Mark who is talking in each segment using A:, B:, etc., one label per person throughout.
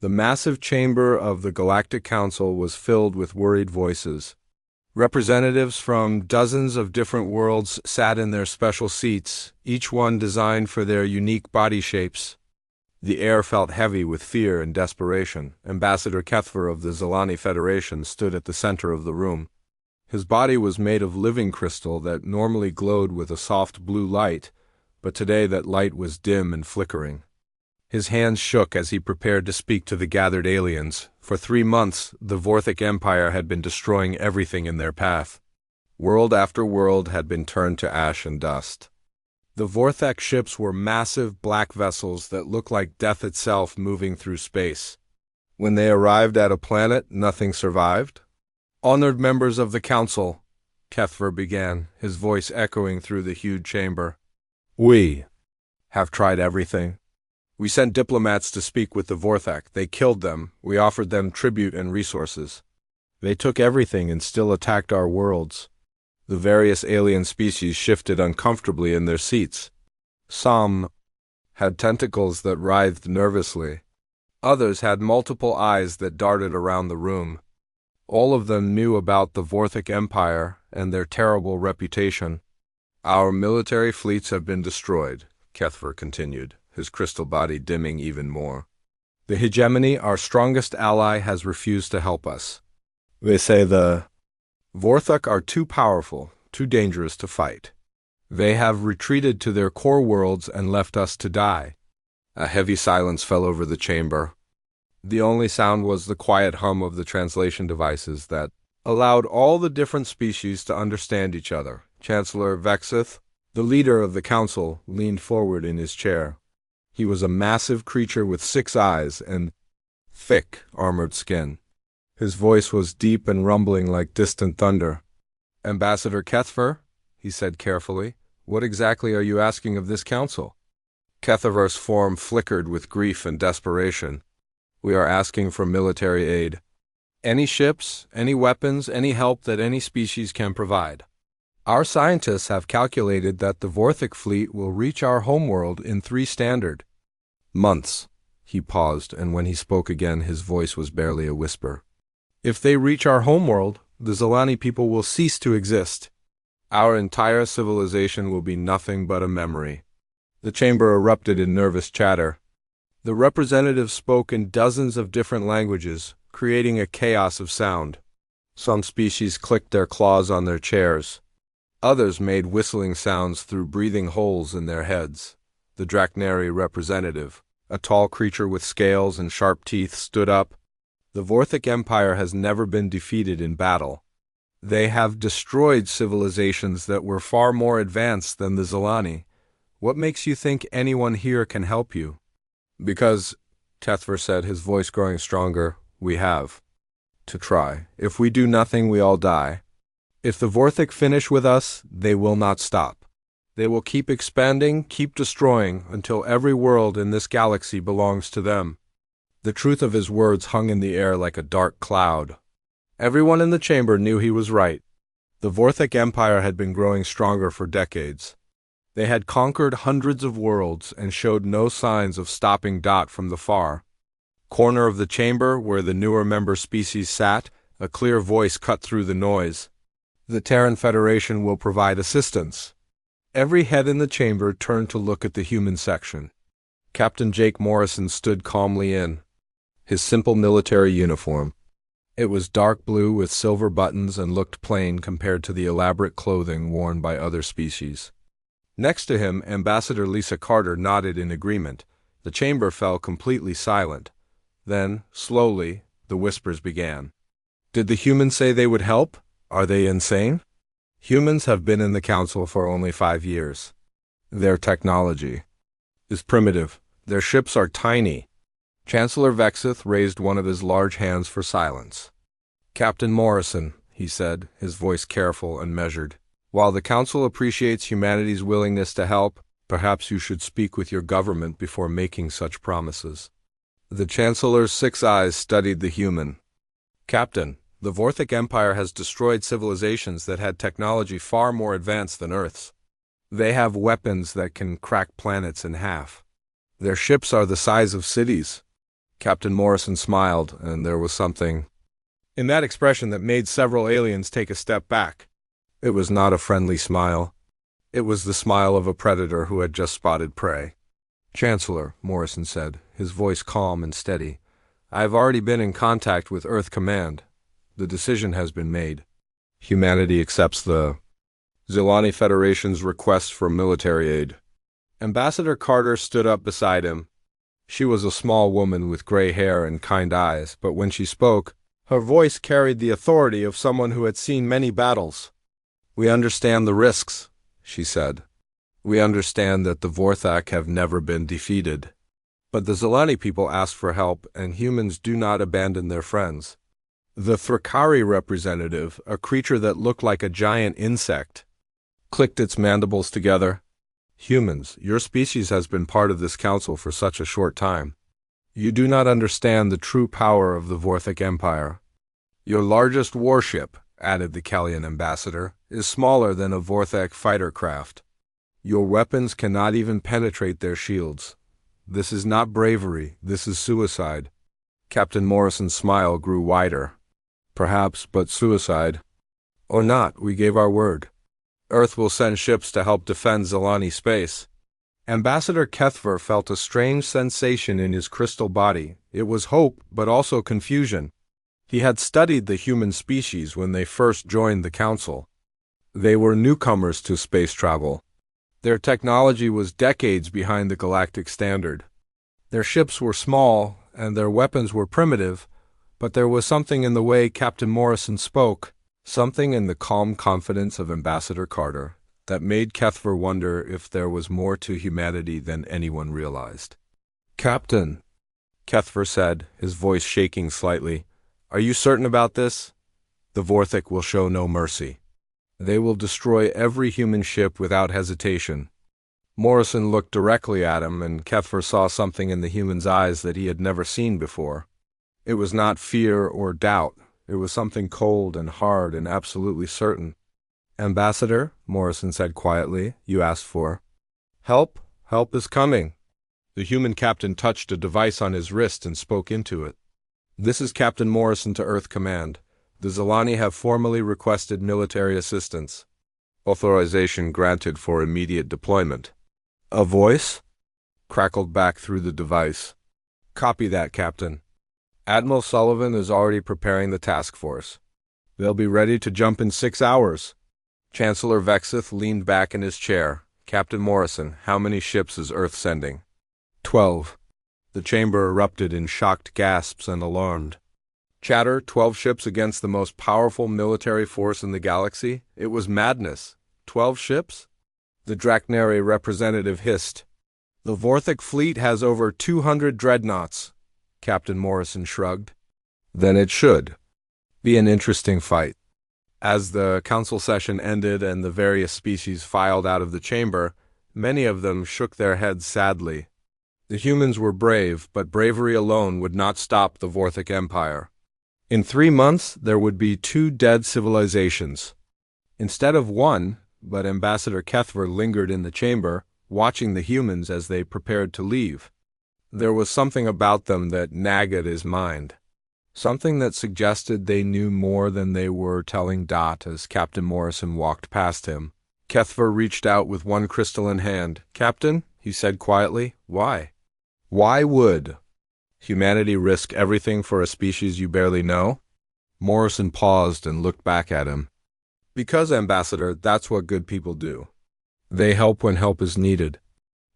A: The massive chamber of the Galactic Council was filled with worried voices. Representatives from dozens of different worlds sat in their special seats, each one designed for their unique body shapes. The air felt heavy with fear and desperation. Ambassador Kethver of the Zilani Federation stood at the center of the room. His body was made of living crystal that normally glowed with a soft blue light, but today that light was dim and flickering. His hands shook as he prepared to speak to the gathered aliens. For 3 months, the Vorthic Empire had been destroying everything in their path. World after world had been turned to ash and dust. The Vorthak ships were massive black vessels that looked like death itself moving through space. When they arrived at a planet, nothing survived. "Honored members of the Council," Kethver began, his voice echoing through the huge chamber. "We have tried everything. We sent diplomats to speak with the Vorthak. They killed them. We offered them tribute and resources. They took everything and still attacked our worlds." The various alien species shifted uncomfortably in their seats. Some had tentacles that writhed nervously. Others had multiple eyes that darted around the room. All of them knew about the Vorthic Empire and their terrible reputation. "Our military fleets have been destroyed," Kethver continued, his crystal body dimming even more. "The hegemony, our strongest ally, has refused to help us. They say the Vorthak are too powerful, too dangerous to fight. They have retreated to their core worlds and left us to die." A heavy silence fell over the chamber. The only sound was the quiet hum of the translation devices that allowed all the different species to understand each other. Chancellor Vexith, the leader of the council, leaned forward in his chair. He was a massive creature with 6 eyes and thick, armored skin. His voice was deep and rumbling like distant thunder. "Ambassador Kethver," he said carefully, "what exactly are you asking of this council?" Kethver's form flickered with grief and desperation. "We are asking for military aid. Any ships, any weapons, any help that any species can provide. Our scientists have calculated that the Vorthic fleet will reach our homeworld in 3 standard months." He paused, and when he spoke again, his voice was barely a whisper. "If they reach our homeworld, the Zilani people will cease to exist. Our entire civilization will be nothing but a memory." The chamber erupted in nervous chatter. The representatives spoke in dozens of different languages, creating a chaos of sound. Some species clicked their claws on their chairs. Others made whistling sounds through breathing holes in their heads. The Draknari representative, a tall creature with scales and sharp teeth, stood up. "The Vorthic Empire has never been defeated in battle. They have destroyed civilizations that were far more advanced than the Zilani. What makes you think anyone here can help you?" "Because," Kethver said, his voice growing stronger, "we have to try. If we do nothing, we all die. If the Vorthic finish with us, they will not stop. They will keep expanding, keep destroying, until every world in this galaxy belongs to them." The truth of his words hung in the air like a dark cloud. Everyone in the chamber knew he was right. The Vorthic Empire had been growing stronger for decades. They had conquered hundreds of worlds and showed no signs of stopping. From the far corner of the chamber, where the newer member species sat, a clear voice cut through the noise. "The Terran Federation will provide assistance." Every head in the chamber turned to look at the human section. Captain Jake Morrison stood calmly in his simple military uniform. It was dark blue with silver buttons and looked plain compared to the elaborate clothing worn by other species. Next to him, Ambassador Lisa Carter nodded in agreement. The chamber fell completely silent. Then, slowly, the whispers began. "Did the humans say they would help? Are they insane?" "Humans have been in the council for only 5 years. Their technology is primitive. Their ships are tiny." Chancellor Vexith raised one of his large hands for silence. "Captain Morrison," he said, his voice careful and measured, "while the council appreciates humanity's willingness to help, perhaps you should speak with your government before making such promises." The Chancellor's 6 eyes studied the human. "Captain, the Vorthic Empire has destroyed civilizations that had technology far more advanced than Earth's. They have weapons that can crack planets in half. Their ships are the size of cities." Captain Morrison smiled, and there was something in that expression that made several aliens take a step back. It was not a friendly smile. It was the smile of a predator who had just spotted prey. "Chancellor," Morrison said, his voice calm and steady, "I have already been in contact with Earth Command. The decision has been made. Humanity accepts the Zilani Federation's request for military aid." Ambassador Carter stood up beside him. She was a small woman with gray hair and kind eyes, but when she spoke, her voice carried the authority of someone who had seen many battles. "We understand the risks," she said. "We understand that the Vorthak have never been defeated. But the Zilani people ask for help, and humans do not abandon their friends." The Thrakari representative, a creature that looked like a giant insect, clicked its mandibles together. "Humans, your species has been part of this council for such a short time. You do not understand the true power of the Vorthak Empire. Your largest warship," added the Kallian ambassador, "is smaller than a Vorthak fighter craft. Your weapons cannot even penetrate their shields. This is not bravery, this is suicide." Captain Morrison's smile grew wider. "Perhaps, but suicide or not, we gave our word. Earth will send ships to help defend Zilani space." Ambassador Kethver felt a strange sensation in his crystal body. It was hope, but also confusion. He had studied the human species when they first joined the Council. They were newcomers to space travel. Their technology was decades behind the galactic standard. Their ships were small, and their weapons were primitive, but there was something in the way Captain Morrison spoke, something in the calm confidence of Ambassador Carter, that made Kethver wonder if there was more to humanity than anyone realized. "Captain," Kethver said, his voice shaking slightly, "are you certain about this? The Vorthak will show no mercy. They will destroy every human ship without hesitation." Morrison looked directly at him, and Kethver saw something in the human's eyes that he had never seen before. It was not fear or doubt. It was something cold and hard and absolutely certain. "Ambassador," Morrison said quietly, "you asked for help. Help is coming." The human captain touched a device on his wrist and spoke into it. "This is Captain Morrison to Earth Command. The Zilani have formally requested military assistance. Authorization granted for immediate deployment." A voice crackled back through the device. "Copy that, Captain. Admiral Sullivan is already preparing the task force. They'll be ready to jump in 6 hours." Chancellor Vexith leaned back in his chair. "Captain Morrison, how many ships is Earth sending?" 12. The chamber erupted in shocked gasps and alarmed chatter. 12 ships against the most powerful military force in the galaxy? It was madness. 12 ships? The Draknari representative hissed. "The Vorthak fleet has over 200 dreadnoughts." Captain Morrison shrugged. "Then it should be an interesting fight." As the council session ended and the various species filed out of the chamber, many of them shook their heads sadly. The humans were brave, but bravery alone would not stop the Vorthak Empire. In 3 months, there would be 2 dead civilizations instead of 1, but Ambassador Kethver lingered in the chamber, watching the humans as they prepared to leave. There was something about them that nagged at his mind. Something that suggested they knew more than they were telling Dot as Captain Morrison walked past him. Kethver reached out with one crystalline hand. "Captain," he said quietly, "why? Why would humanity risk everything for a species you barely know?" Morrison paused and looked back at him. "Because, Ambassador, that's what good people do. They help when help is needed."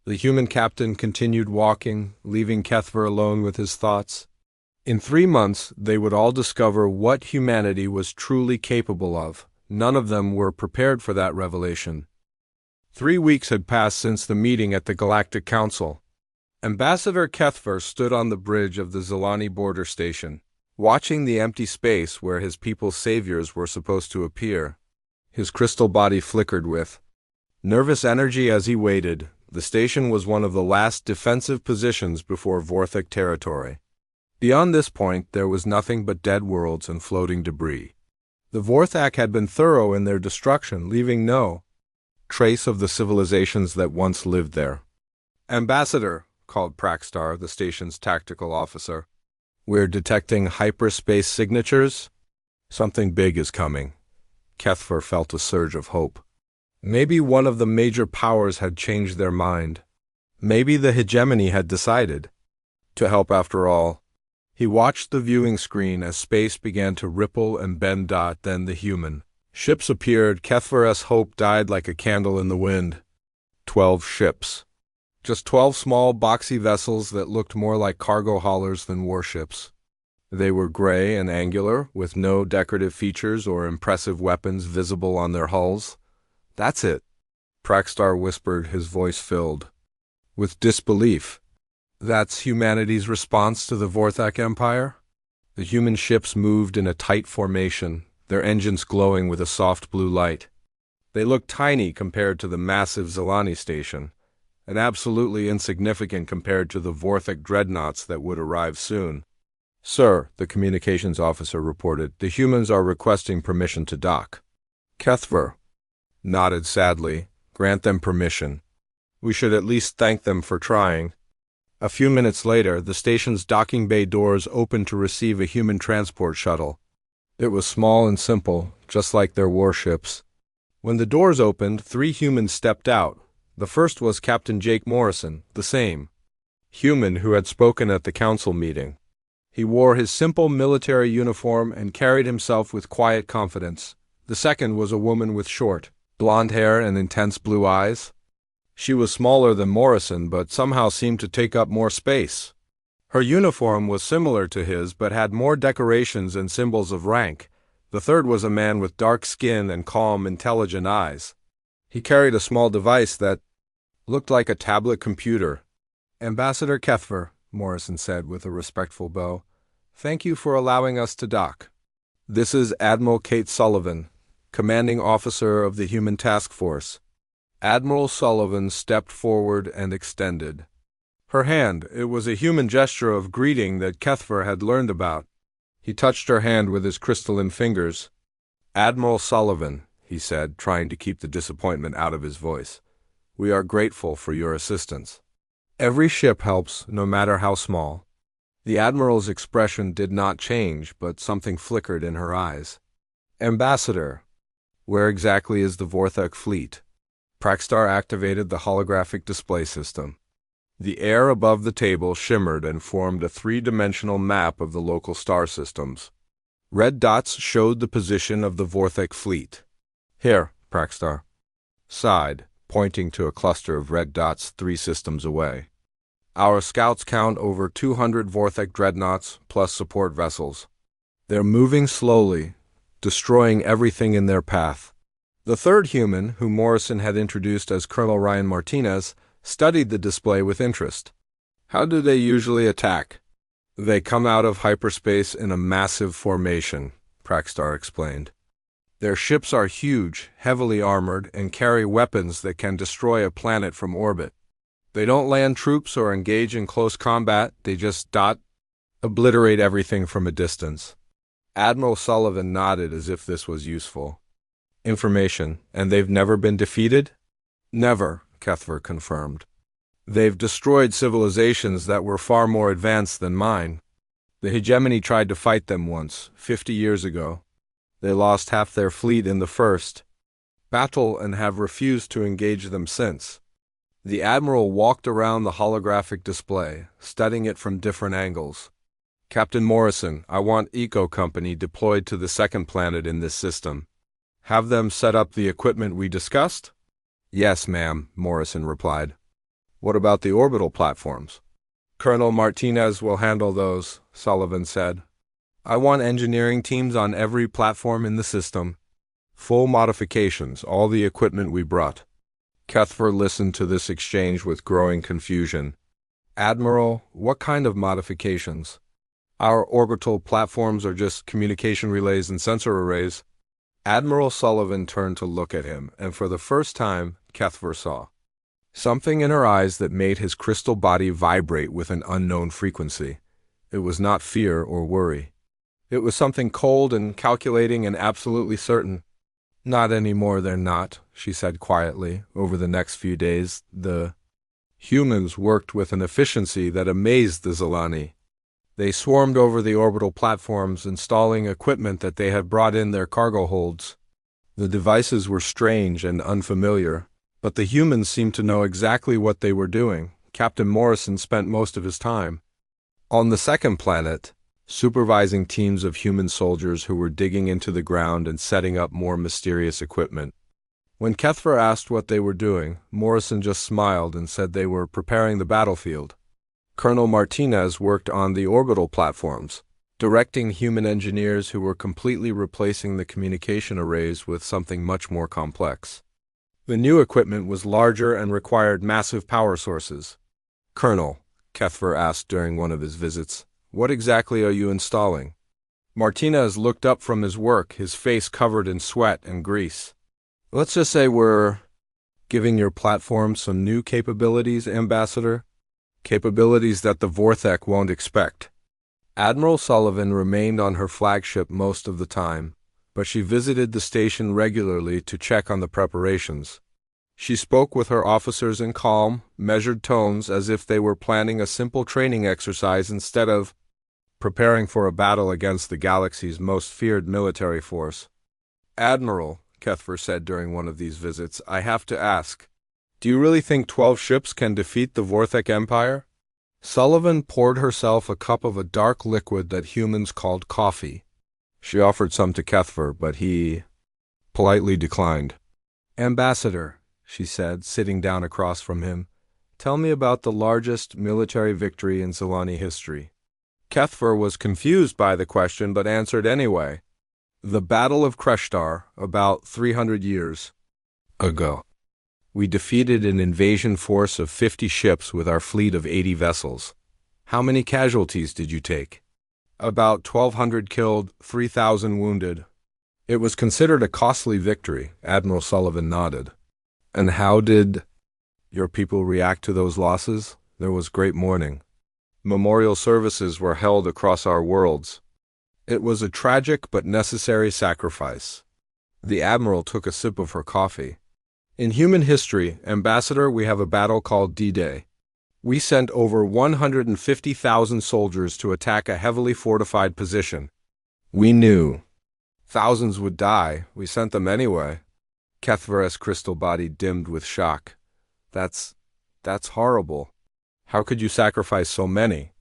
A: The human captain continued walking, leaving Kethver alone with his thoughts. In 3 months, they would all discover what humanity was truly capable of. None of them were prepared for that revelation. 3 weeks had passed since the meeting at the Galactic Council. Ambassador Kethver stood on the bridge of the Zilani border station, watching the empty space where his people's saviors were supposed to appear. His crystal body flickered with nervous energy as he waited. The station was one of the last defensive positions before Vorthak territory. Beyond this point, there was nothing but dead worlds and floating debris. The Vorthak had been thorough in their destruction, leaving no trace of the civilizations that once lived there. "Ambassador," called Praxtar, the station's tactical officer, We're detecting hyperspace signatures? Something big is coming. Kethver felt a surge of hope. Maybe one of the major powers had changed their mind. Maybe the hegemony had decided to help after all. He watched the viewing screen as space began to ripple and bend. Then the human ships appeared. Kethver's hope died like a candle in the wind. 12 ships. Just 12 small, boxy vessels that looked more like cargo haulers than warships. They were gray and angular, with no decorative features or impressive weapons visible on their hulls. That's it, Praxtar whispered, his voice filled with disbelief. That's humanity's response to the Vorthak Empire? The human ships moved in a tight formation, their engines glowing with a soft blue light. They looked tiny compared to the massive Zelani station, and absolutely insignificant compared to the Vorthak dreadnoughts that would arrive soon. Sir, the communications officer reported, the humans are requesting permission to dock. Kethver nodded sadly. Grant them permission. We should at least thank them for trying. A few minutes later, the station's docking bay doors opened to receive a human transport shuttle. It was small and simple, just like their warships. When the doors opened, 3 humans stepped out. The first was Captain Jake Morrison, the same human who had spoken at the council meeting. He wore his simple military uniform and carried himself with quiet confidence. The second was a woman with short, blonde hair and intense blue eyes. She was smaller than Morrison, but somehow seemed to take up more space. Her uniform was similar to his, but had more decorations and symbols of rank. The third was a man with dark skin and calm, intelligent eyes. He carried a small device that looked like a tablet computer. Ambassador Kethver, Morrison said with a respectful bow, thank you for allowing us to dock. This is Admiral Kate Sullivan, commanding officer of the Human Task Force. Admiral Sullivan stepped forward and extended her hand. It was a human gesture of greeting that Kethver had learned about. He touched her hand with his crystalline fingers. Admiral Sullivan, he said, trying to keep the disappointment out of his voice, we are grateful for your assistance. Every ship helps, no matter how small. The Admiral's expression did not change, but something flickered in her eyes. Ambassador, where exactly is the Vorthak fleet? Praxtar activated the holographic display system. The air above the table shimmered and formed a 3-dimensional map of the local star systems. Red dots showed the position of the Vorthak fleet. Here, Praxtar sighed, pointing to a cluster of red dots 3 systems away. Our scouts count over 200 Vorthak dreadnoughts plus support vessels. They're moving slowly, destroying everything in their path. The third human, whom Morrison had introduced as Colonel Ryan Martinez, studied the display with interest. How do they usually attack? They come out of hyperspace in a massive formation, Praxtar explained. Their ships are huge, heavily armored, and carry weapons that can destroy a planet from orbit. They don't land troops or engage in close combat, they just obliterate everything from a distance. Admiral Sullivan nodded as if this was useful information. And they've never been defeated? Never, Kethver confirmed. They've destroyed civilizations that were far more advanced than mine. The hegemony tried to fight them once, 50 years ago. They lost half their fleet in the first battle and have refused to engage them since. The Admiral walked around the holographic display, studying it from different angles. Captain Morrison, I want Eco Company deployed to the second planet in this system. Have them set up the equipment we discussed? Yes, ma'am, Morrison replied. What about the orbital platforms? Colonel Martinez will handle those, Sullivan said. I want engineering teams on every platform in the system. Full modifications, all the equipment we brought. Kethver listened to this exchange with growing confusion. Admiral, what kind of modifications? Our orbital platforms are just communication relays and sensor arrays. Admiral Sullivan turned to look at him, and for the first time, Kethver saw something in her eyes that made his crystal body vibrate with an unknown frequency. It was not fear or worry. It was something cold and calculating and absolutely certain. Not any more they're not, she said quietly. Over the next few days, the humans worked with an efficiency that amazed the Zelani. They swarmed over the orbital platforms, installing equipment that they had brought in their cargo holds. The devices were strange and unfamiliar, but the humans seemed to know exactly what they were doing. Captain Morrison spent most of his time on the second planet, supervising teams of human soldiers who were digging into the ground and setting up more mysterious equipment. When Kethver asked what they were doing, Morrison just smiled and said they were preparing the battlefield. Colonel Martinez worked on the orbital platforms, directing human engineers who were completely replacing the communication arrays with something much more complex. The new equipment was larger and required massive power sources. "Colonel," Kethver asked during one of his visits, "what exactly are you installing?" Martinez looked up from his work, his face covered in sweat and grease. "Let's just say we're giving your platform some new capabilities, Ambassador. Capabilities that the Vorthek won't expect." Admiral Sullivan remained on her flagship most of the time, but she visited the station regularly to check on the preparations. She spoke with her officers in calm, measured tones as if they were planning a simple training exercise instead of preparing for a battle against the galaxy's most feared military force. "Admiral," Kethver said during one of these visits, "I have to ask, do you really think 12 ships can defeat the Vorthek Empire?" Sullivan poured herself a cup of a dark liquid that humans called coffee. She offered some to Kethver, but he politely declined. "Ambassador," she said, sitting down across from him, "tell me about the largest military victory in Zilani history." Kethver was confused by the question, but answered anyway. "The Battle of Kreshtar, about 300 years ago. We defeated an invasion force of 50 ships with our fleet of 80 vessels. How many casualties did you take?" "About 1,200 killed, 3,000 wounded." "It was considered a costly victory," Admiral Sullivan nodded. "And how did your people react to those losses?" "There was great mourning. Memorial services were held across our worlds. It was a tragic but necessary sacrifice." The Admiral took a sip of her coffee. "In human history, Ambassador, we have a battle called D-Day. We sent over 150,000 soldiers to attack a heavily fortified position. We knew thousands would die. We sent them anyway." Kethver's crystal body dimmed with shock. That's horrible. How could you sacrifice so many?"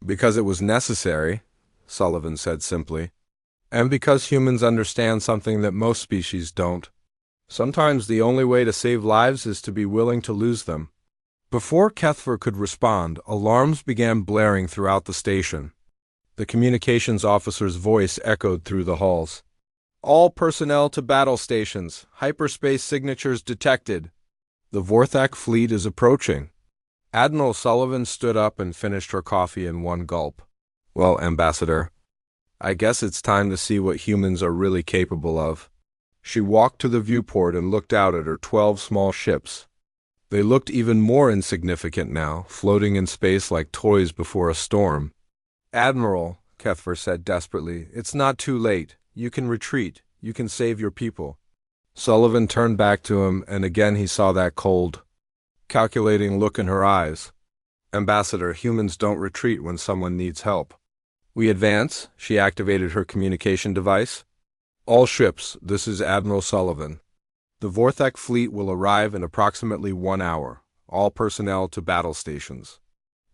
A: "Because it was necessary," Sullivan said simply. "And because humans understand something that most species don't. Sometimes the only way to save lives is to be willing to lose them." Before Kethver could respond, alarms began blaring throughout the station. The communications officer's voice echoed through the halls. "All personnel to battle stations. Hyperspace signatures detected. The Vorthak fleet is approaching." Admiral Sullivan stood up and finished her coffee in one gulp. "Well, Ambassador, I guess it's time to see what humans are really capable of." She walked to the viewport and looked out at her 12 small ships. They looked even more insignificant now, floating in space like toys before a storm. "Admiral," Kethver said desperately, "it's not too late. You can retreat. You can save your people." Sullivan turned back to him, and again he saw that cold, calculating look in her eyes. "Ambassador, humans don't retreat when someone needs help. We advance." She activated her communication device. "All ships, this is Admiral Sullivan. The Vorthak fleet will arrive in approximately 1 hour. All personnel to battle stations.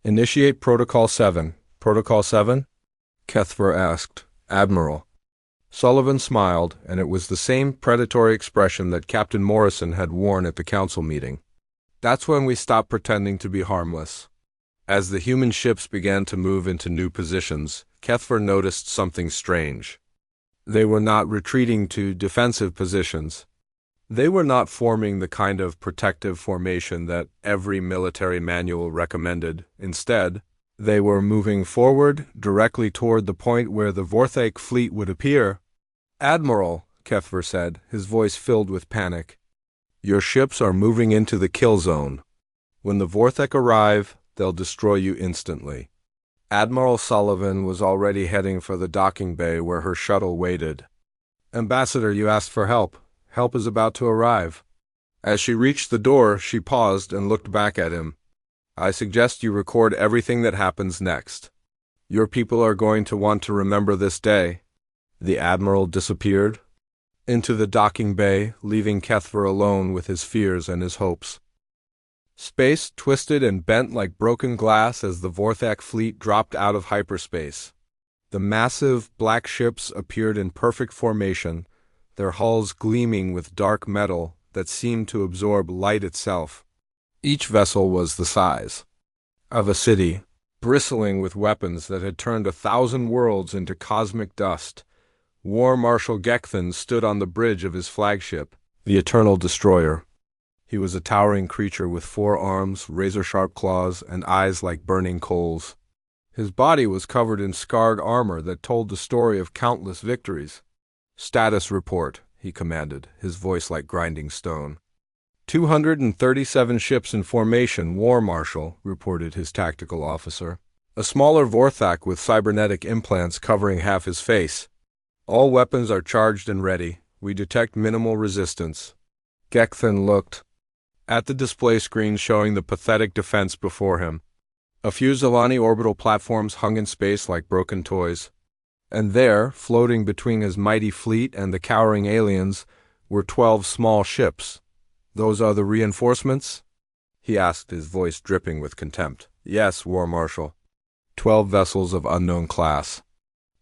A: Initiate Protocol 7. Protocol 7? Kethver asked. "Admiral." Sullivan smiled, and it was the same predatory expression that Captain Morrison had worn at the council meeting. "That's when we stopped pretending to be harmless." As the human ships began to move into new positions, Kethver noticed something strange. They were not retreating to defensive positions. They were not forming the kind of protective formation that every military manual recommended. Instead, they were moving forward, directly toward the point where the Vorthak fleet would appear. "Admiral," Kethver said, his voice filled with panic, "your ships are moving into the kill zone. When the Vorthak arrive, they'll destroy you instantly." Admiral Sullivan was already heading for the docking bay where her shuttle waited. "Ambassador, you asked for help. Help is about to arrive." As she reached the door, she paused and looked back at him. "I suggest you record everything that happens next." Your people are going to want to remember this day." The admiral disappeared into the docking bay, leaving Kethver alone with his fears and his hopes. Space twisted and bent like broken glass as the Vorthak fleet dropped out of hyperspace. The massive, black ships appeared in perfect formation, their hulls gleaming with dark metal that seemed to absorb light itself. Each vessel was the size of a city, bristling with weapons that had turned 1,000 worlds into cosmic dust. War Marshal Gekthan stood on the bridge of his flagship, the Eternal Destroyer. He was a towering creature with 4 arms, razor-sharp claws, and eyes like burning coals. His body was covered in scarred armor that told the story of countless victories. "Status report," he commanded, his voice like grinding stone. 237 ships in formation, War Marshal," reported his tactical officer. "A smaller Vorthak with cybernetic implants covering half his face. All weapons are charged and ready. We detect minimal resistance." Gekthan looked at the display screen showing the pathetic defense before him. A few Zilani orbital platforms hung in space like broken toys. And there, floating between his mighty fleet and the cowering aliens, were 12 small ships. "Those are the reinforcements?" he asked, his voice dripping with contempt. "Yes, War Marshal. 12 vessels of unknown class.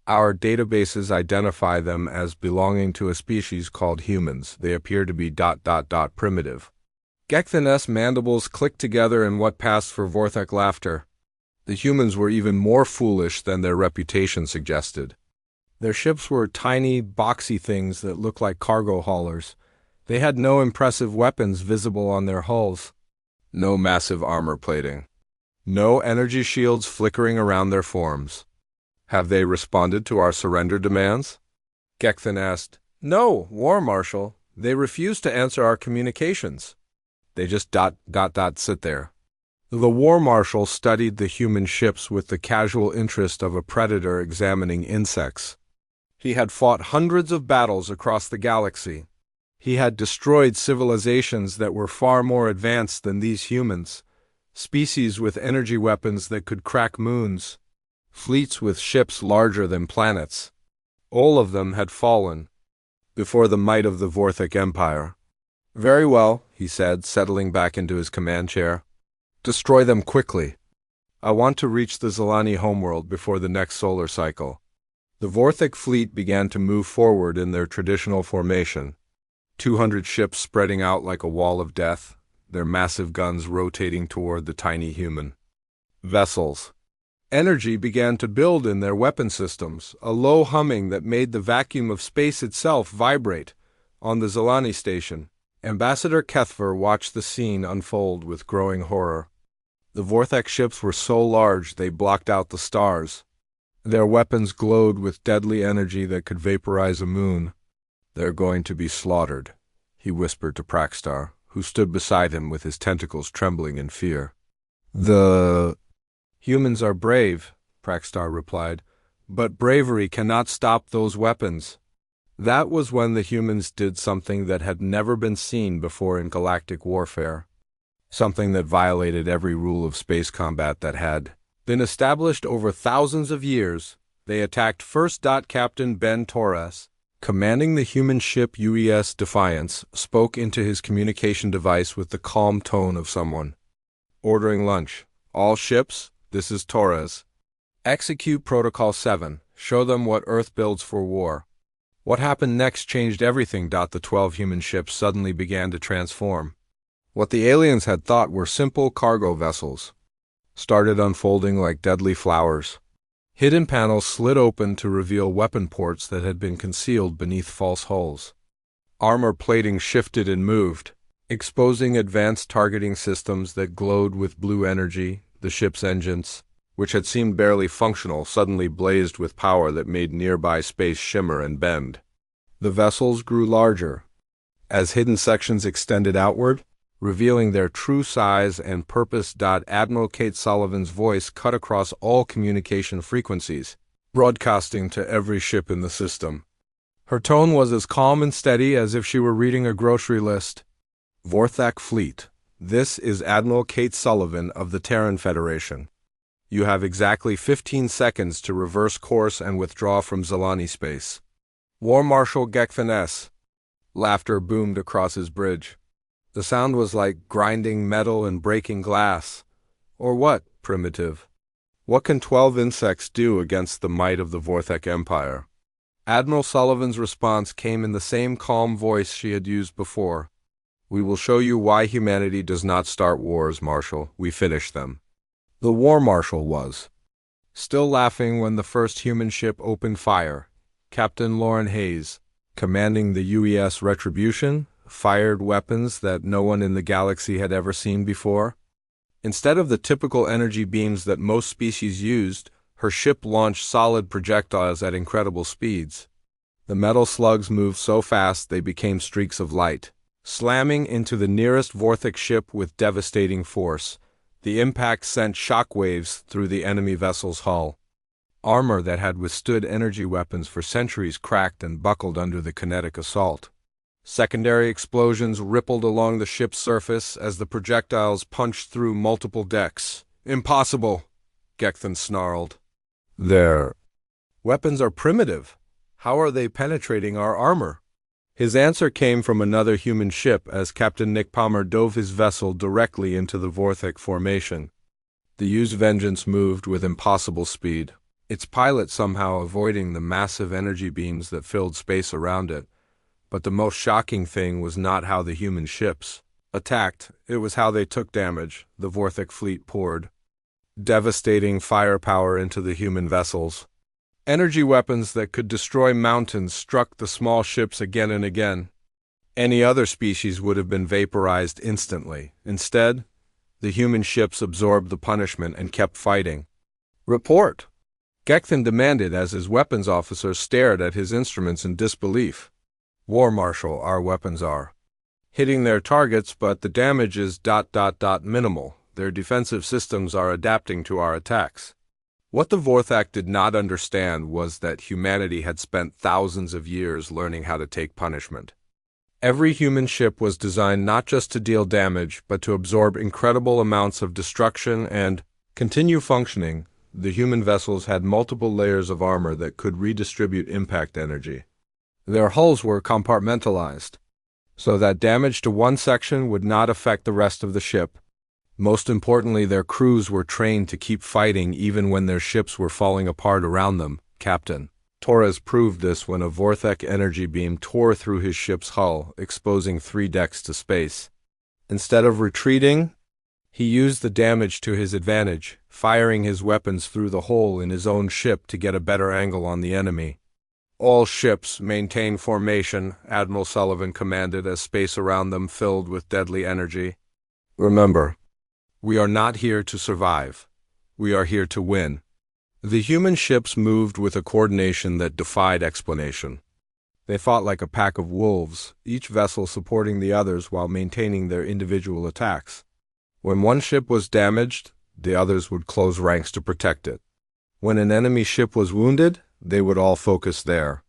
A: Our databases identify them as belonging to a species called humans. They appear to be ... primitive." Gekthan's mandibles clicked together in what passed for Vorthak laughter. The humans were even more foolish than their reputation suggested. Their ships were tiny, boxy things that looked like cargo haulers. They had no impressive weapons visible on their hulls, no massive armor plating, no energy shields flickering around their forms. "Have they responded to our surrender demands?" Gekthan asked. "No, War Marshal. They refuse to answer our communications. They just ... sit there." The War Marshal studied the human ships with the casual interest of a predator examining insects. He had fought hundreds of battles across the galaxy. He had destroyed civilizations that were far more advanced than these humans, species with energy weapons that could crack moons, fleets with ships larger than planets. All of them had fallen before the might of the Vorthak Empire. "Very well," he said, settling back into his command chair. "Destroy them quickly. I want to reach the Zilani homeworld before the next solar cycle." The Vorthak fleet began to move forward in their traditional formation, 200 ships spreading out like a wall of death, their massive guns rotating toward the tiny human vessels. Energy began to build in their weapon systems, a low humming that made the vacuum of space itself vibrate. On the Zilani station, Ambassador Kethver watched the scene unfold with growing horror. The Vorthak ships were so large they blocked out the stars. Their weapons glowed with deadly energy that could vaporize a moon. "They're going to be slaughtered," he whispered to Praxtar, who stood beside him with his tentacles trembling in fear. "The humans are brave," Praxtar replied, "but bravery cannot stop those weapons." That was when the humans did something that had never been seen before in galactic warfare. Something that violated every rule of space combat that had been established over thousands of years. They attacked First Captain Ben Torres, commanding the human ship UES Defiance, spoke into his communication device with the calm tone of someone ordering lunch. "All ships, this is Torres. Execute Protocol 7. Show them what Earth builds for war." What happened next changed everything. The 12 human ships suddenly began to transform. What the aliens had thought were simple cargo vessels started unfolding like deadly flowers. Hidden panels slid open to reveal weapon ports that had been concealed beneath false hulls. Armor plating shifted and moved, exposing advanced targeting systems that glowed with blue energy. The ship's engines, which had seemed barely functional, suddenly blazed with power that made nearby space shimmer and bend. The vessels grew larger as hidden sections extended outward, revealing their true size and purpose. Admiral Kate Sullivan's voice cut across all communication frequencies, broadcasting to every ship in the system. Her tone was as calm and steady as if she were reading a grocery list. "Vorthak Fleet, this is Admiral Kate Sullivan of the Terran Federation. You have exactly 15 seconds to reverse course and withdraw from Zelani space. War Marshal Gekfen S. Laughter boomed across his bridge. The sound was like grinding metal and breaking glass. Or what, primitive? What can 12 insects do against the might of the Vorthek Empire? Admiral Sullivan's response came in the same calm voice she had used before. We will show you why humanity does not start wars, Marshal. We finish them. The War Marshal was still laughing when the first human ship opened fire. Captain Lauren Hayes, commanding the UES Retribution, fired weapons that no one in the galaxy had ever seen before. Instead of the typical energy beams that most species used, her ship launched solid projectiles at incredible speeds. The metal slugs moved so fast they became streaks of light, slamming into the nearest Vorthek ship with devastating force. The impact sent shockwaves through the enemy vessel's hull. Armor that had withstood energy weapons for centuries cracked and buckled under the kinetic assault. Secondary explosions rippled along the ship's surface as the projectiles punched through multiple decks. Impossible, Gekthon snarled. Their weapons are primitive. How are they penetrating our armor? His answer came from another human ship as Captain Nick Palmer dove his vessel directly into the Vorthek formation. The used Vengeance moved with impossible speed, its pilot somehow avoiding the massive energy beams that filled space around it. But the most shocking thing was not how the human ships attacked, it was how they took damage. The Vorthek fleet poured devastating firepower into the human vessels. Energy weapons that could destroy mountains struck the small ships again and again. Any other species would have been vaporized instantly. Instead, the human ships absorbed the punishment and kept fighting. Report! Gekthon demanded as his weapons officer stared at his instruments in disbelief. War Marshal, our weapons are hitting their targets, but the damage is ... minimal. Their defensive systems are adapting to our attacks. What the Vorthak did not understand was that humanity had spent thousands of years learning how to take punishment. Every human ship was designed not just to deal damage, but to absorb incredible amounts of destruction and continue functioning. The human vessels had multiple layers of armor that could redistribute impact energy. Their hulls were compartmentalized, so that damage to one section would not affect the rest of the ship. Most importantly, their crews were trained to keep fighting even when their ships were falling apart around them. Captain Torres proved this when a Vorthek energy beam tore through his ship's hull, exposing 3 decks to space. Instead of retreating, he used the damage to his advantage, firing his weapons through the hole in his own ship to get a better angle on the enemy. All ships maintain formation, Admiral Sullivan commanded as space around them filled with deadly energy. Remember, we are not here to survive. We are here to win. The human ships moved with a coordination that defied explanation. They fought like a pack of wolves, each vessel supporting the others while maintaining their individual attacks. When one ship was damaged, the others would close ranks to protect it. When an enemy ship was wounded, they would all focus there.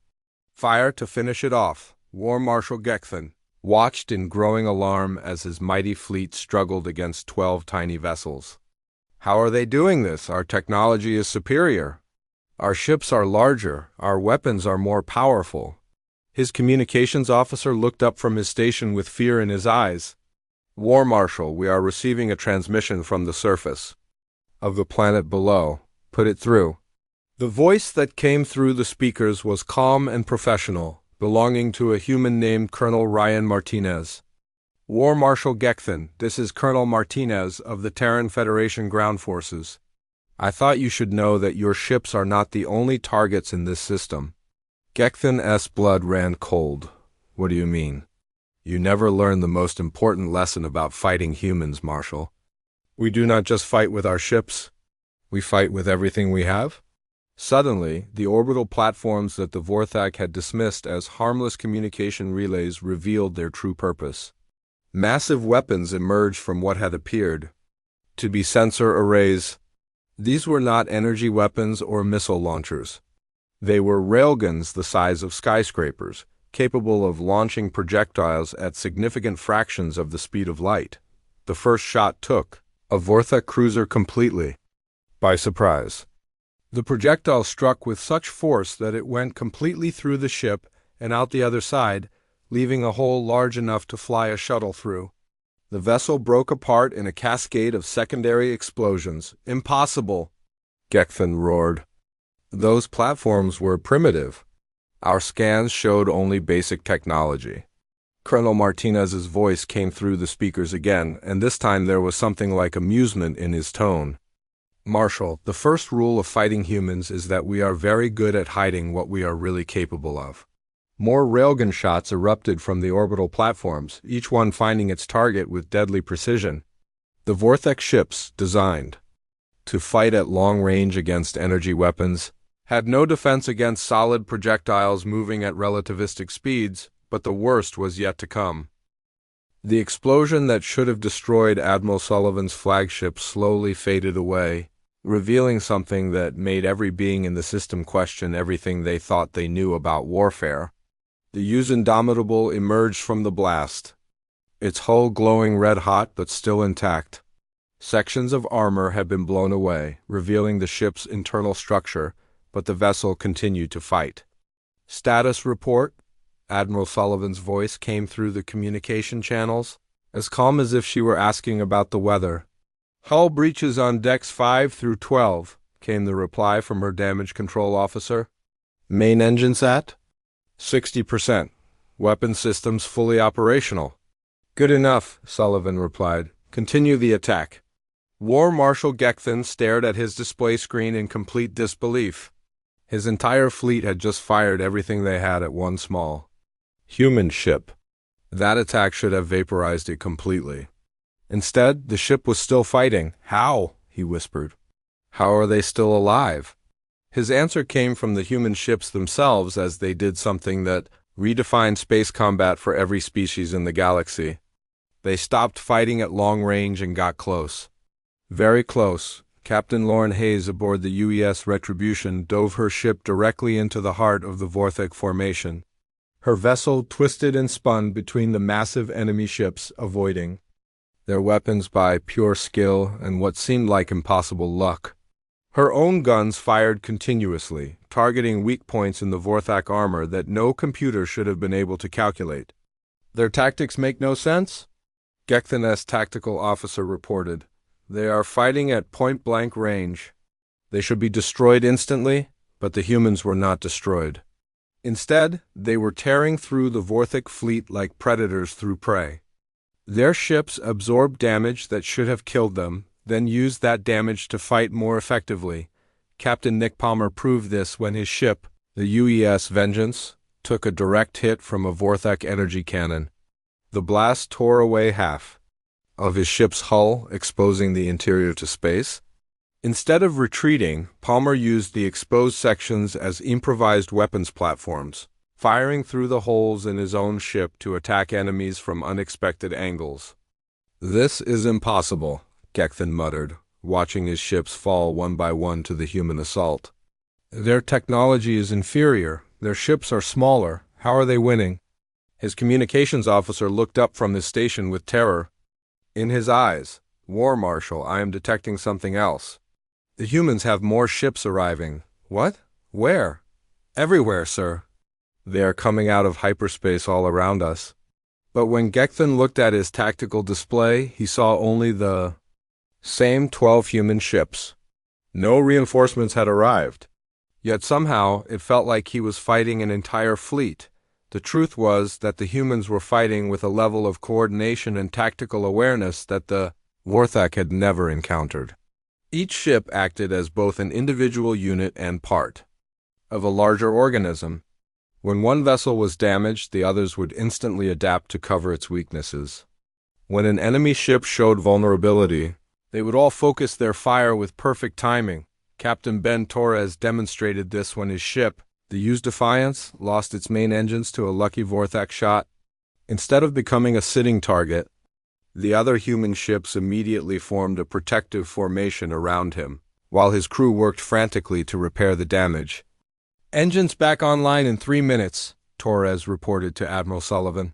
A: Fire to finish it off. War Marshal Gekthon watched in growing alarm as his mighty fleet struggled against 12 tiny vessels. How are they doing this? Our technology is superior. Our ships are larger. Our weapons are more powerful. His communications officer looked up from his station with fear in his eyes. War Marshal, we are receiving a transmission from the surface of the planet below. Put it through. The voice that came through the speakers was calm and professional, belonging to a human named Colonel Ryan Martinez. War Marshal Gekthon, this is Colonel Martinez of the Terran Federation Ground Forces. I thought you should know that your ships are not the only targets in this system. Gekthon's blood ran cold. What do you mean? You never learned the most important lesson about fighting humans, Marshal. We do not just fight with our ships. We fight with everything we have. Suddenly, the orbital platforms that the Vorthak had dismissed as harmless communication relays revealed their true purpose. Massive weapons emerged from what had appeared to be sensor arrays. These were not energy weapons or missile launchers. They were railguns the size of skyscrapers, capable of launching projectiles at significant fractions of the speed of light. The first shot took a Vorthek cruiser completely. by surprise. The projectile struck with such force that it went completely through the ship and out the other side, leaving a hole large enough to fly a shuttle through. The vessel broke apart in a cascade of secondary explosions. Impossible! Gekthon roared. Those platforms were primitive. Our scans showed only basic technology. Colonel Martinez's voice came through the speakers again, and this time there was something like amusement in his tone. Marshal, the first rule of fighting humans is that we are very good at hiding what we are really capable of. More railgun shots erupted from the orbital platforms, each one finding its target with deadly precision. The Vortex ships, designed to fight at long range against energy weapons, had no defense against solid projectiles moving at relativistic speeds, but the worst was yet to come. The explosion that should have destroyed Admiral Sullivan's flagship slowly faded away, revealing something that made every being in the system question everything they thought they knew about warfare. The Use Indomitable emerged from the blast, its hull glowing red-hot but still intact. Sections of armor had been blown away, revealing the ship's internal structure, but the vessel continued to fight. "Status report?" Admiral Sullivan's voice came through the communication channels, as calm as if she were asking about the weather. "Hull breaches on decks 5 through 12, came the reply from her damage control officer. "Main engines at 60%. Weapon systems fully operational." "Good enough," Sullivan replied. "Continue the attack." War Marshal Gekthon stared at his display screen in complete disbelief. His entire fleet had just fired everything they had at one small human ship. That attack should have vaporized it completely. Instead, the ship was still fighting. "How?" he whispered. "How are they still alive?" His answer came from the human ships themselves as they did something that redefined space combat for every species in the galaxy. They stopped fighting at long range and got close. Very close. Captain Lauren Hayes aboard the UES Retribution dove her ship directly into the heart of the Vortex formation. Her vessel twisted and spun between the massive enemy ships, avoiding their weapons by pure skill and what seemed like impossible luck. Her own guns fired continuously, targeting weak points in the Vortex armor that no computer should have been able to calculate. "Their tactics make no sense?" Gekthon's tactical officer reported. "They are fighting at point-blank range. They should be destroyed instantly, but the humans were not destroyed. Instead, they were tearing through the Vortex fleet like predators through prey. Their ships absorbed damage that should have killed them, then used that damage to fight more effectively. Captain Nick Palmer proved this when his ship, the UES Vengeance, took a direct hit from a Vortex energy cannon. The blast tore away half of his ship's hull, exposing the interior to space. Instead of retreating, Palmer used the exposed sections as improvised weapons platforms, firing through the holes in his own ship to attack enemies from unexpected angles. "This is impossible," Gekthon muttered, watching his ships fall one by one to the human assault. "Their technology is inferior. Their ships are smaller. How are they winning?" His communications officer looked up from his station with terror in his eyes. "War Marshal, I am detecting something else. The humans have more ships arriving." "What? Where?" "Everywhere, sir. They are coming out of hyperspace all around us." But when Gekthon looked at his tactical display, he saw only the same 12 human ships. No reinforcements had arrived. Yet somehow it felt like he was fighting an entire fleet. The truth was that the humans were fighting with a level of coordination and tactical awareness that the Vortex had never encountered. Each ship acted as both an individual unit and part of a larger organism. When one vessel was damaged, the others would instantly adapt to cover its weaknesses. When an enemy ship showed vulnerability, they would all focus their fire with perfect timing. Captain Ben Torres demonstrated this when his ship, the Use Defiance, lost its main engines to a lucky Vortex shot. Instead of becoming a sitting target, the other human ships immediately formed a protective formation around him, while his crew worked frantically to repair the damage. "Engines back online in 3 minutes, Torres reported to Admiral Sullivan.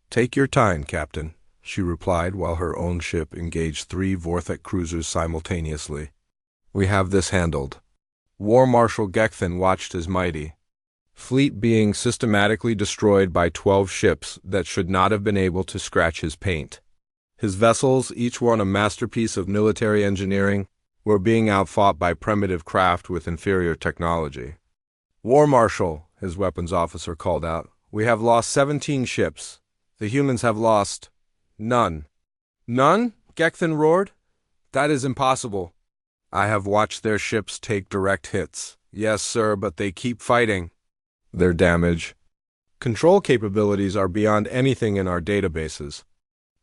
A: "Take your time, Captain," she replied while her own ship engaged 3 Vortex cruisers simultaneously. We have this handled. War Marshal Gekthon watched his mighty fleet being systematically destroyed by 12 ships that should not have been able to scratch his paint. His vessels, each one a masterpiece of military engineering, were being outfought by primitive craft with inferior technology. War Marshal, his weapons officer called out, we have lost 17 ships. The humans have lost none. None? Gekthon roared. That is impossible. I have watched their ships take direct hits. Yes, sir, but they keep fighting. Their damage. Control capabilities are beyond anything in our databases.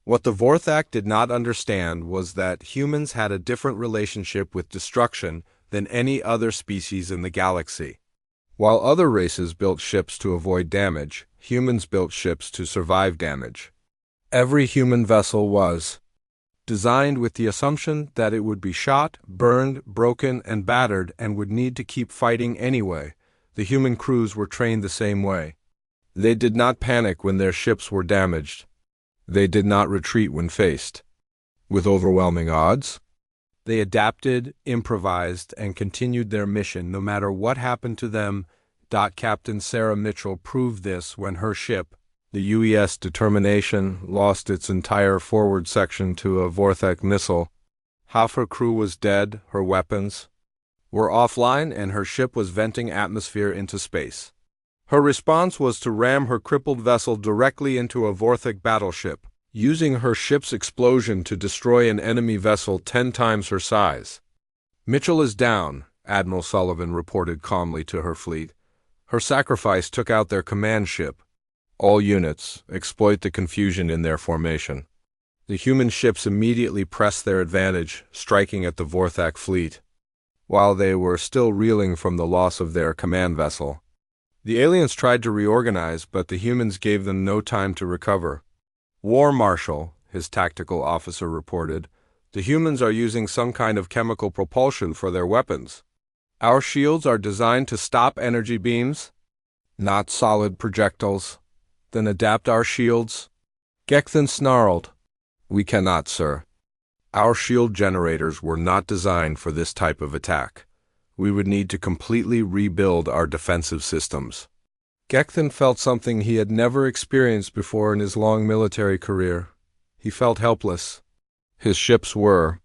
A: What the Vorthak did not understand was that humans had a different relationship with destruction than any other species in the galaxy. While other races built ships to avoid damage, humans built ships to survive damage. Every human vessel was designed with the assumption that it would be shot, burned, broken, and battered and would need to keep fighting anyway. The human crews were trained the same way. They did not panic when their ships were damaged. They did not retreat when faced with overwhelming odds. They adapted, improvised, and continued their mission no matter what happened to them. Captain Sarah Mitchell proved this when her ship, the UES Determination, lost its entire forward section to a Vorthak missile. Half her crew was dead, her weapons were offline, and her ship was venting atmosphere into space. Her response was to ram her crippled vessel directly into a Vorthak battleship, using her ship's explosion to destroy an enemy vessel 10 times her size. Mitchell is down, Admiral Sullivan reported calmly to her fleet. Her sacrifice took out their command ship. All units, exploit the confusion in their formation. The human ships immediately pressed their advantage, striking at the Vorthak fleet. While they were still reeling from the loss of their command vessel, the aliens tried to reorganize, but the humans gave them no time to recover. War Marshal, his tactical officer reported, the humans are using some kind of chemical propulsion for their weapons. Our shields are designed to stop energy beams, not solid projectiles. Then adapt our shields. Gekthon snarled. We cannot, sir. Our shield generators were not designed for this type of attack. We would need to completely rebuild our defensive systems. Gekthon felt something he had never experienced before in his long military career. He felt helpless. His ships were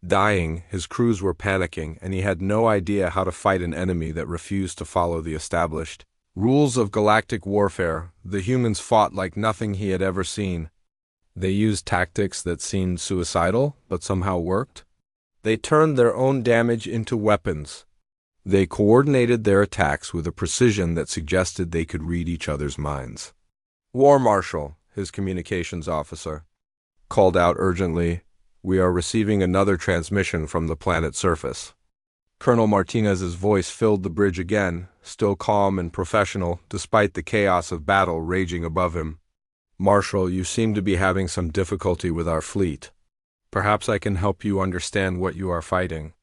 A: dying, his crews were panicking, and he had no idea how to fight an enemy that refused to follow the established rules of galactic warfare. The humans fought like nothing he had ever seen. They used tactics that seemed suicidal, but somehow worked. They turned their own damage into weapons. They coordinated their attacks with a precision that suggested they could read each other's minds. War Marshal, his communications officer, called out urgently, we are receiving another transmission from the planet's surface. Colonel Martinez's voice filled the bridge again, still calm and professional despite the chaos of battle raging above him. Marshal, you seem to be having some difficulty with our fleet. Perhaps I can help you understand what you are fighting.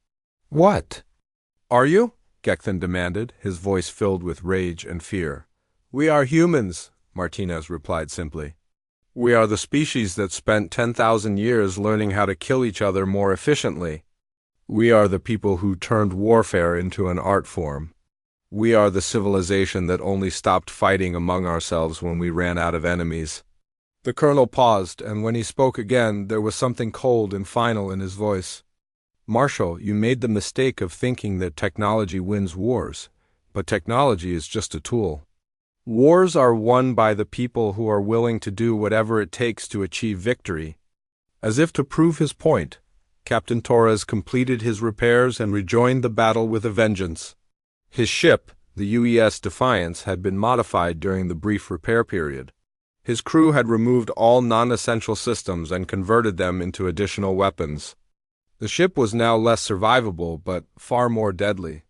A: What? Are you? Gekthon demanded, his voice filled with rage and fear. We are humans, Martinez replied simply. We are the species that spent 10,000 years learning how to kill each other more efficiently. We are the people who turned warfare into an art form. We are the civilization that only stopped fighting among ourselves when we ran out of enemies. The colonel paused, and when he spoke again, there was something cold and final in his voice. Marshal, you made the mistake of thinking that technology wins wars, but technology is just a tool. Wars are won by the people who are willing to do whatever it takes to achieve victory. As if to prove his point, Captain Torres completed his repairs and rejoined the battle with a vengeance. His ship, the UES Defiance, had been modified during the brief repair period. His crew had removed all non-essential systems and converted them into additional weapons. The ship was now less survivable, but far more deadly.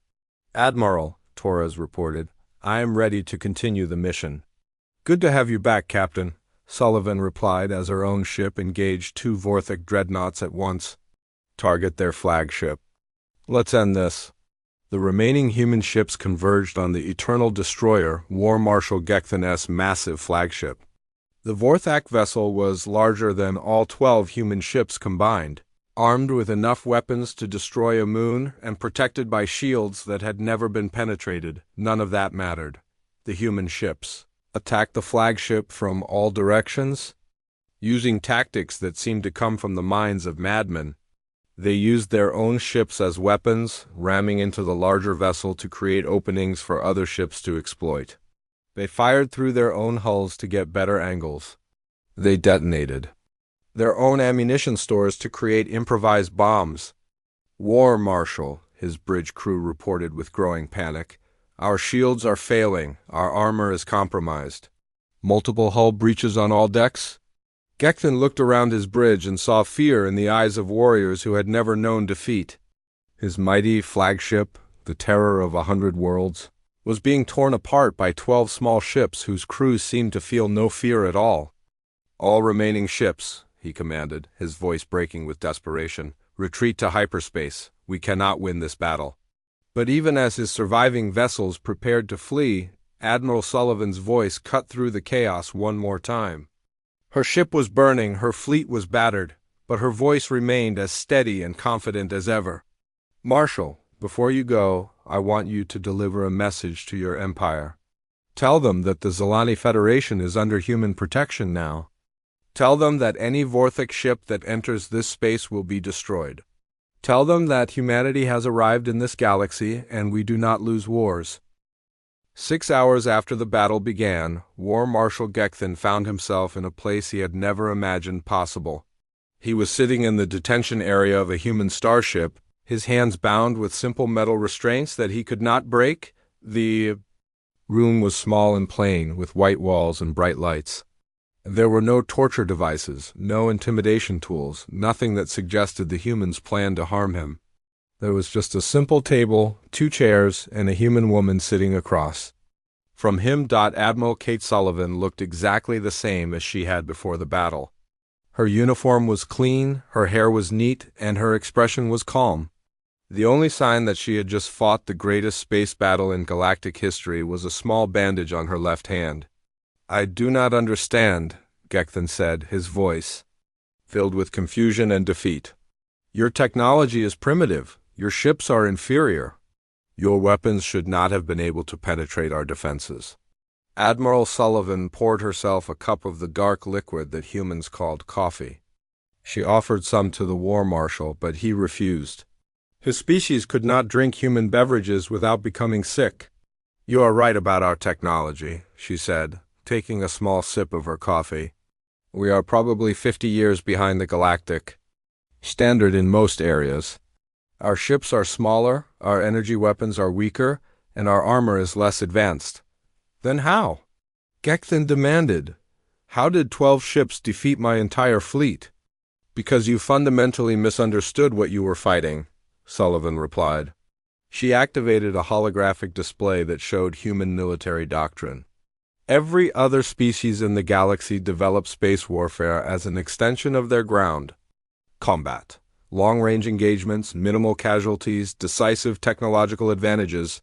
A: Admiral, Torres reported, I am ready to continue the mission. Good to have you back, Captain, Sullivan replied as her own ship engaged 2 Vorthak dreadnoughts at once. Target their flagship. Let's end this. The remaining human ships converged on the Eternal Destroyer, War Marshal Gekthon's massive flagship. The Vorthak vessel was larger than all 12 human ships combined. armed with enough weapons to destroy a moon and protected by shields that had never been penetrated. None of that mattered. The human ships attacked the flagship from all directions, using tactics that seemed to come from the minds of madmen. They used their own ships as weapons, ramming into the larger vessel to create openings for other ships to exploit. They fired through their own hulls to get better angles. They detonated their own ammunition stores to create improvised bombs. "War, Marshal," his bridge crew reported with growing panic. "Our shields are failing. Our armor is compromised." "Multiple hull breaches on all decks?" Gekthon looked around his bridge and saw fear in the eyes of warriors who had never known defeat. His mighty flagship, the terror of 100 worlds, was being torn apart by 12 small ships whose crews seemed to feel no fear at all. "All remaining ships," he commanded, his voice breaking with desperation, "retreat to hyperspace. We cannot win this battle." But even as his surviving vessels prepared to flee, Admiral Sullivan's voice cut through the chaos one more time. Her ship was burning, her fleet was battered, but her voice remained as steady and confident as ever. "Marshal, before you go, I want you to deliver a message to your empire. Tell them that the Zilani Federation is under human protection now. Tell them that any Vorthic ship that enters this space will be destroyed. Tell them that humanity has arrived in this galaxy and we do not lose wars." 6 hours after the battle began, War Marshal Gekthon found himself in a place he had never imagined possible. He was sitting in the detention area of a human starship, his hands bound with simple metal restraints that he could not break. The room was small and plain, with white walls and bright lights. There were no torture devices, no intimidation tools, nothing that suggested the humans planned to harm him. There was just a simple table, 2 chairs, and a human woman sitting across. From him, Admiral Kate Sullivan looked exactly the same as she had before the battle. Her uniform was clean, her hair was neat, and her expression was calm. The only sign that she had just fought the greatest space battle in galactic history was a small bandage on her left hand. "I do not understand," Gekthon said, his voice filled with confusion and defeat. "Your technology is primitive. Your ships are inferior. Your weapons should not have been able to penetrate our defenses." Admiral Sullivan poured herself a cup of the dark liquid that humans called coffee. She offered some to the War Marshal, but he refused. His species could not drink human beverages without becoming sick. "You are right about our technology," she said, taking a small sip of her coffee. "We are probably 50 years behind the galactic standard in most areas. Our ships are smaller, our energy weapons are weaker, and our armor is less advanced." "Then how?" Gekthon demanded. "How did 12 ships defeat my entire fleet?" "Because you fundamentally misunderstood what you were fighting," Sullivan replied. She activated a holographic display that showed human military doctrine. Every other species in the galaxy developed space warfare as an extension of their ground combat. Long-range engagements, minimal casualties, decisive technological advantages.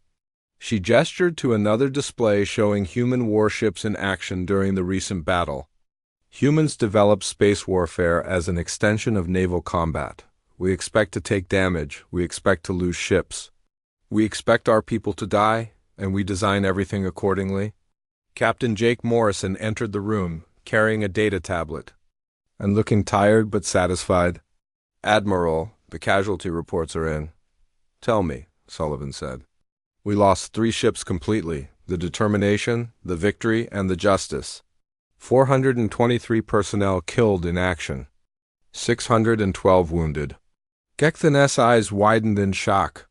A: She gestured to another display showing human warships in action during the recent battle. Humans developed space warfare as an extension of naval combat. We expect to take damage. We expect to lose ships. We expect our people to die, and we design everything accordingly. Captain Jake Morrison entered the room, carrying a data tablet, and looking tired but satisfied. "Admiral, the casualty reports are in." "Tell me," Sullivan said. "We lost 3 ships completely, the Determination, the Victory, and the Justice. 423 personnel killed in action. 612 wounded." Gekthon's eyes widened in shock.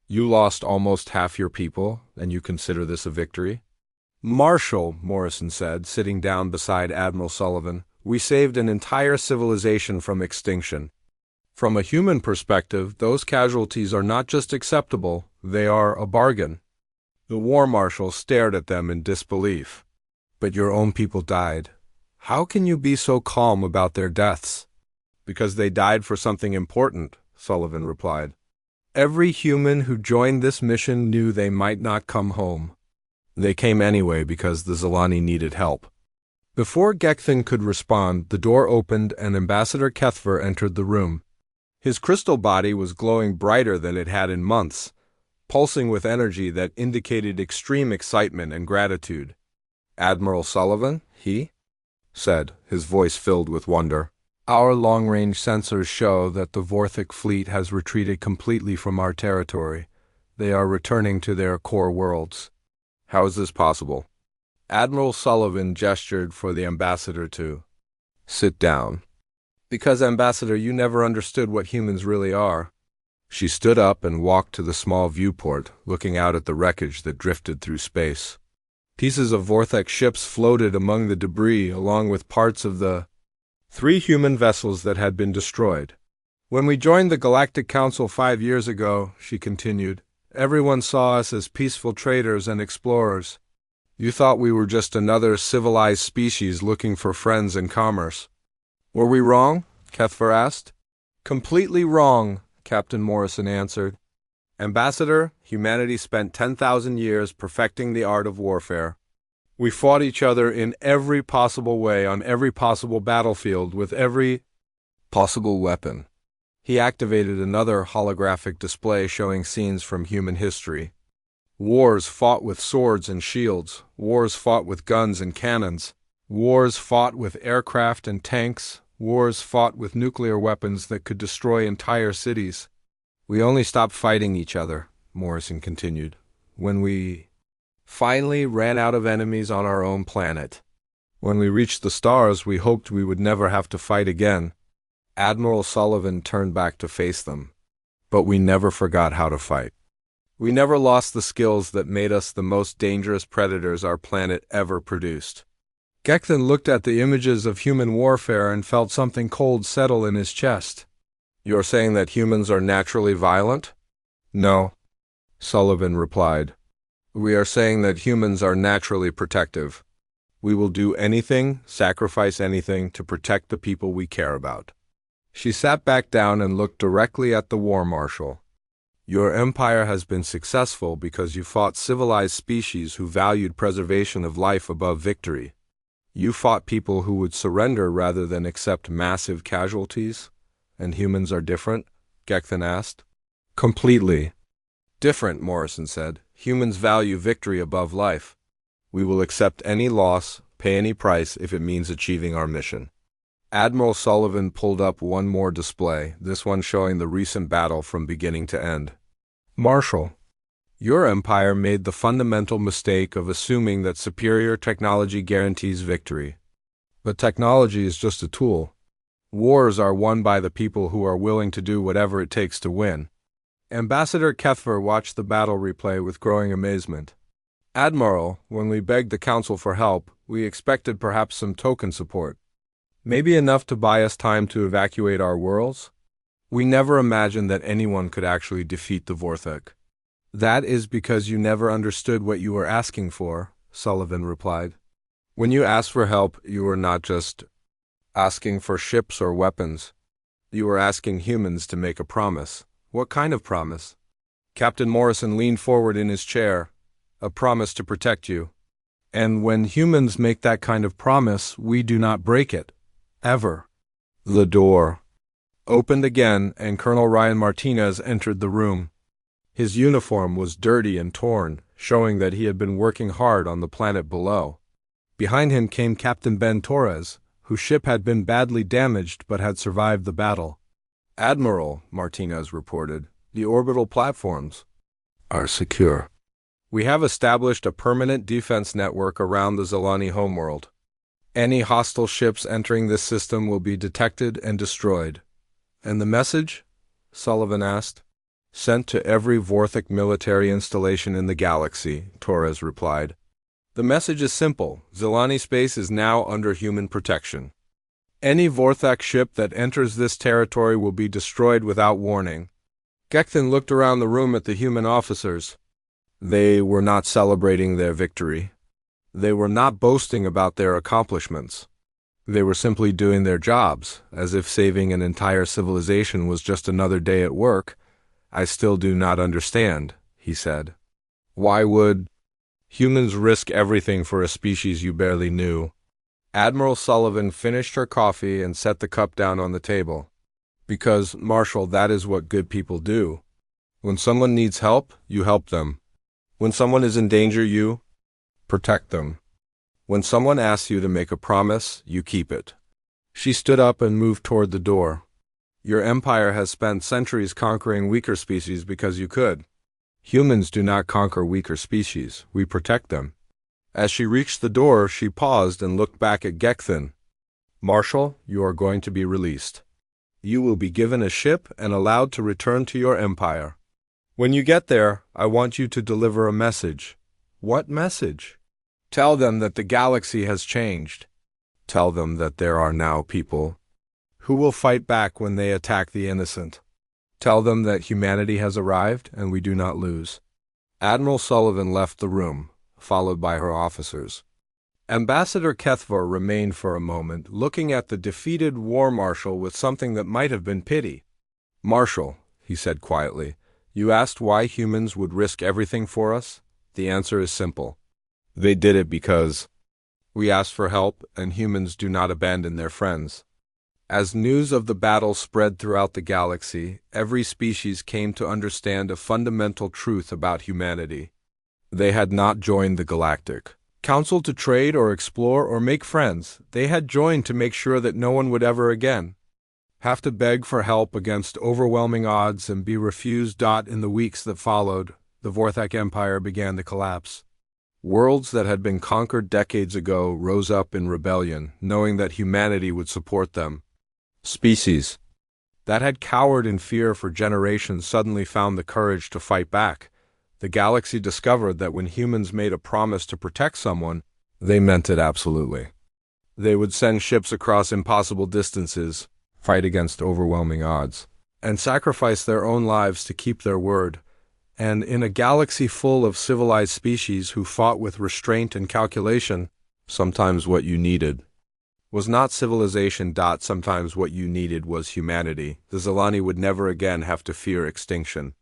A: "You lost almost half your people, and you consider this a victory?" "Marshal," Morrison said, sitting down beside Admiral Sullivan, "we saved an entire civilization from extinction. From a human perspective, those casualties are not just acceptable, they are a bargain." The War Marshal stared at them in disbelief. "But your own people died. How can you be so calm about their deaths?" "Because they died for something important," Sullivan replied. "Every human who joined this mission knew they might not come home. They came anyway because the Zilani needed help." Before Gekthon could respond, the door opened and Ambassador Kethver entered the room. His crystal body was glowing brighter than it had in months, pulsing with energy that indicated extreme excitement and gratitude. "Admiral Sullivan," he said, his voice filled with wonder. "Our long-range sensors show that the Vorthic fleet has retreated completely from our territory. They are returning to their core worlds." "How is this possible?" Admiral Sullivan gestured for the ambassador to sit down. "Because, Ambassador, you never understood what humans really are." She stood up and walked to the small viewport, looking out at the wreckage that drifted through space. Pieces of Vorthek ships floated among the debris, along with parts of the 3 human vessels that had been destroyed. "When we joined the Galactic Council 5 years ago," she continued, "everyone saw us as peaceful traders and explorers. You thought we were just another civilized species looking for friends and commerce." "Were we wrong?" Kethver asked. "Completely wrong," Captain Morrison answered. "Ambassador, humanity spent 10,000 years perfecting the art of warfare. We fought each other in every possible way on every possible battlefield with every possible weapon." He activated another holographic display showing scenes from human history. Wars fought with swords and shields, wars fought with guns and cannons, wars fought with aircraft and tanks, wars fought with nuclear weapons that could destroy entire cities. "We only stopped fighting each other," Morrison continued, "when we finally ran out of enemies on our own planet. When we reached the stars, we hoped we would never have to fight again." Admiral Sullivan turned back to face them. "But we never forgot how to fight. We never lost the skills that made us the most dangerous predators our planet ever produced." Gekthon looked at the images of human warfare and felt something cold settle in his chest. "You're saying that humans are naturally violent?" "No," Sullivan replied. "We are saying that humans are naturally protective. We will do anything, sacrifice anything, to protect the people we care about." She sat back down and looked directly at the war marshal. "Your empire has been successful because you fought civilized species who valued preservation of life above victory. You fought people who would surrender rather than accept massive casualties. And humans are different?" Gekthon asked. "Completely different," Morrison said. "Humans value victory above life. We will accept any loss, pay any price if it means achieving our mission." Admiral Sullivan pulled up one more display, this one showing the recent battle from beginning to end. "Marshal, your empire made the fundamental mistake of assuming that superior technology guarantees victory. But technology is just a tool. Wars are won by the people who are willing to do whatever it takes to win." Ambassador Kethver watched the battle replay with growing amazement. "Admiral, when we begged the Council for help, we expected perhaps some token support. Maybe enough to buy us time to evacuate our worlds? We never imagined that anyone could actually defeat the Vorthek." "That is because you never understood what you were asking for," Sullivan replied. "When you asked for help, you were not just asking for ships or weapons. You were asking humans to make a promise." "What kind of promise?" Captain Morrison leaned forward in his chair. "A promise to protect you. And when humans make that kind of promise, we do not break it. Ever." The door opened again, and Colonel Ryan Martinez entered the room. His uniform was dirty and torn, showing that he had been working hard on the planet below. Behind him came Captain Ben Torres, whose ship had been badly damaged but had survived the battle. "Admiral," Martinez reported, "the orbital platforms are secure. We have established a permanent defense network around the Zelani homeworld. Any hostile ships entering this system will be detected and destroyed." "And the message?" Sullivan asked. "Sent to every Vorthik military installation in the galaxy," Torres replied. "The message is simple. Zelani space is now under human protection. Any Vorthak ship that enters this territory will be destroyed without warning." Gekthon looked around the room at the human officers. They were not celebrating their victory. They were not boasting about their accomplishments. They were simply doing their jobs, as if saving an entire civilization was just another day at work. "I still do not understand," he said. "Why would humans risk everything for a species you barely knew?" Admiral Sullivan finished her coffee and set the cup down on the table. Because, Marshall, that is what good people do. When someone needs help, you help them. When someone is in danger, you protect them. When someone asks you to make a promise, you keep it. She stood up and moved toward the door. Your empire has spent centuries conquering weaker species because you could. Humans do not conquer weaker species, we protect them. As she reached the door, she paused and looked back at Gekthin. Marshall, you are going to be released. You will be given a ship and allowed to return to your empire. When you get there, I want you to deliver a message. What message? Tell them that the galaxy has changed. Tell them that there are now people who will fight back when they attack the innocent. Tell them that humanity has arrived and we do not lose. Admiral Sullivan left the room, followed by her officers. Ambassador Kethvar remained for a moment, looking at the defeated war marshal with something that might have been pity. Marshal, he said quietly, you asked why humans would risk everything for us? The answer is simple. They did it because we asked for help, and humans do not abandon their friends. As news of the battle spread throughout the galaxy, every species came to understand a fundamental truth about humanity. They had not joined the Galactic Council to trade or explore or make friends. They had joined to make sure that no one would ever again have to beg for help against overwhelming odds and be refused. In the weeks that followed, the Vorthak Empire began to collapse. Worlds that had been conquered decades ago rose up in rebellion, knowing that humanity would support them. Species that had cowered in fear for generations suddenly found the courage to fight back. The galaxy discovered that when humans made a promise to protect someone, they meant it absolutely. They would send ships across impossible distances, fight against overwhelming odds, and sacrifice their own lives to keep their word. And in a galaxy full of civilized species who fought with restraint and calculation, sometimes what you needed was not civilization. Sometimes what you needed was humanity. The Zilani would never again have to fear extinction.